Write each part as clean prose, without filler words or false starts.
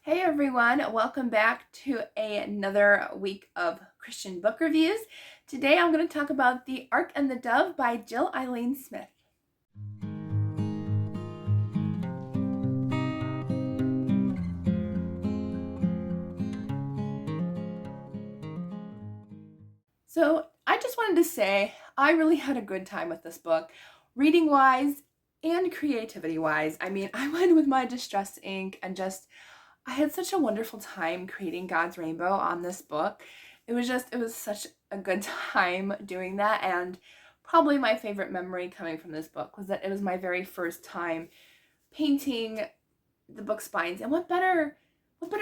Hey everyone, welcome back to another week of Christian book reviews. Today I'm going to talk about The Ark and the Dove by Jill Eileen Smith. So I just wanted to say I really had a good time with this book, reading wise and creativity wise. I went with my distress ink and I had such a wonderful time creating God's rainbow on this book. It was such a good time doing that, and probably my favorite memory coming from this book was that it was my very first time painting the book spines. And what better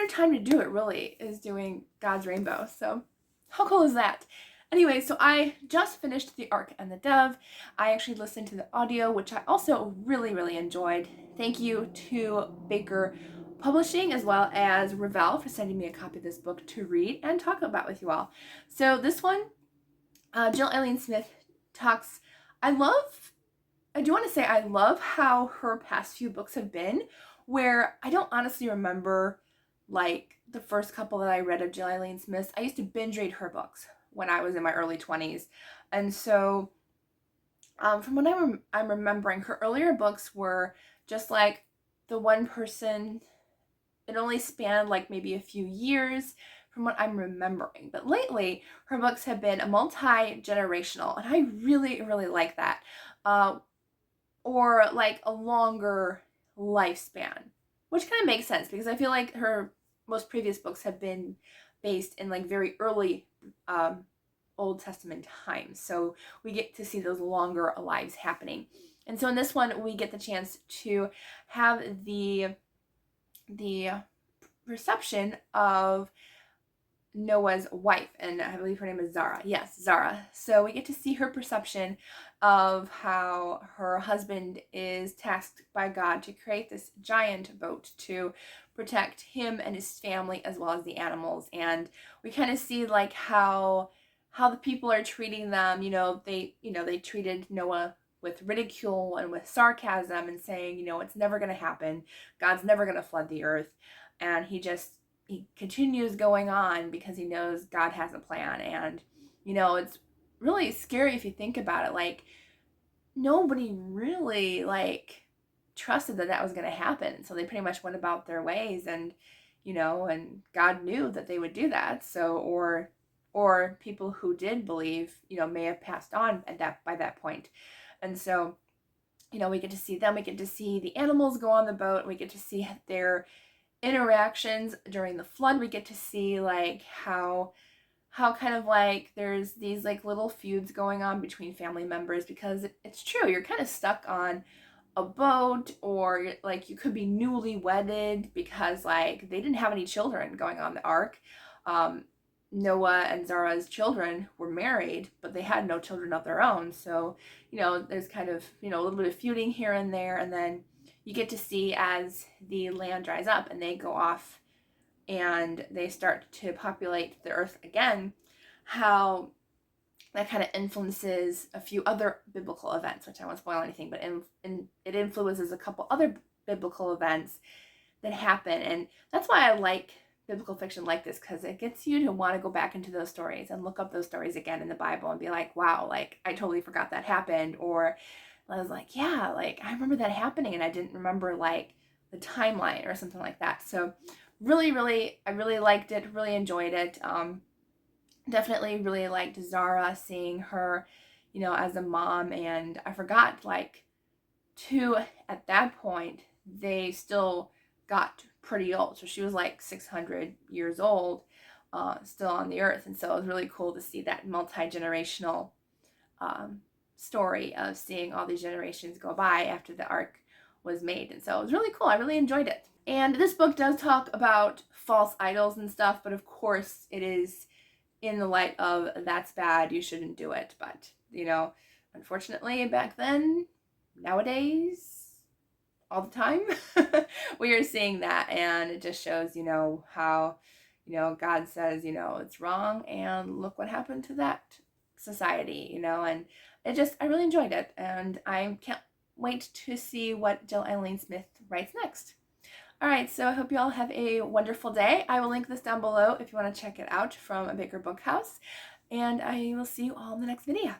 time to do it really is doing God's rainbow. So how cool is that? Anyway, so I just finished The Ark and the Dove. I actually listened to the audio, which I also really enjoyed. Thank you to Baker Publishing as well as Revell for sending me a copy of this book to read and talk about with you all. So this one, Jill Eileen Smith talks. I do want to say I love how her past few books have been, where I don't honestly remember like the first couple that I read of Jill Eileen Smith. I used to binge read her books when I was in my early 20s. And so from what I'm remembering, her earlier books were just like the one person. It only spanned like maybe a few years from what I'm remembering. But lately, her books have been multi-generational, and I really like that. Or like a longer lifespan, which kind of makes sense because I feel like her most previous books have been based in like very early Old Testament times. So we get to see those longer lives happening. And so in this one, we get the chance to have the perception of Noah's wife, and I believe her name is Zara. Yes, Zara. So we get to see her perception of how her husband is tasked by God to create this giant boat to protect him and his family as well as the animals. And we kind of see like how the people are treating them. They treated Noah with ridicule and with sarcasm and saying, it's never going to happen. God's never going to flood the earth. And he continues going on because he knows God has a plan. And it's really scary if you think about it. Like, nobody really like trusted that was going to happen, so they pretty much went about their ways. And and God knew that they would do that. So or people who did believe may have passed on by that point. And so we get to see them, we get to see the animals go on the boat, we get to see their interactions during the flood. We get to see like how kind of like there's these like little feuds going on between family members, because it's true, you're kind of stuck on a boat, or like you could be newly wedded because like they didn't have any children going on the ark. Noah and Zara's children were married, but they had no children of their own. So there's kind of a little bit of feuding here and there. And then you get to see as the land dries up and they go off and they start to populate the earth again, how that kind of influences a few other biblical events, which I won't spoil anything, but it influences a couple other biblical events that happen. And that's why I like biblical fiction like this, because it gets you to want to go back into those stories and look up those stories again in the Bible and be like, wow, like I totally forgot that happened. Or I was like, yeah, like I remember that happening and I didn't remember like the timeline or something like that. So I really liked it, really enjoyed it. Definitely really liked Zara, seeing her, as a mom. And I forgot like too, at that point, they still got pretty old. So she was like 600 years old, still on the earth. And so it was really cool to see that multi-generational story of seeing all these generations go by after the ark was made. And so it was really cool. I really enjoyed it. And this book does talk about false idols and stuff, but of course it is in the light of that's bad, you shouldn't do it. But, unfortunately back then, nowadays, all the time, we are seeing that. And it just shows, how, God says, it's wrong. And look what happened to that society, and I really enjoyed it. And I can't wait to see what Jill Eileen Smith writes next. All right, so I hope you all have a wonderful day. I will link this down below if you want to check it out from a bigger book house. And I will see you all in the next video.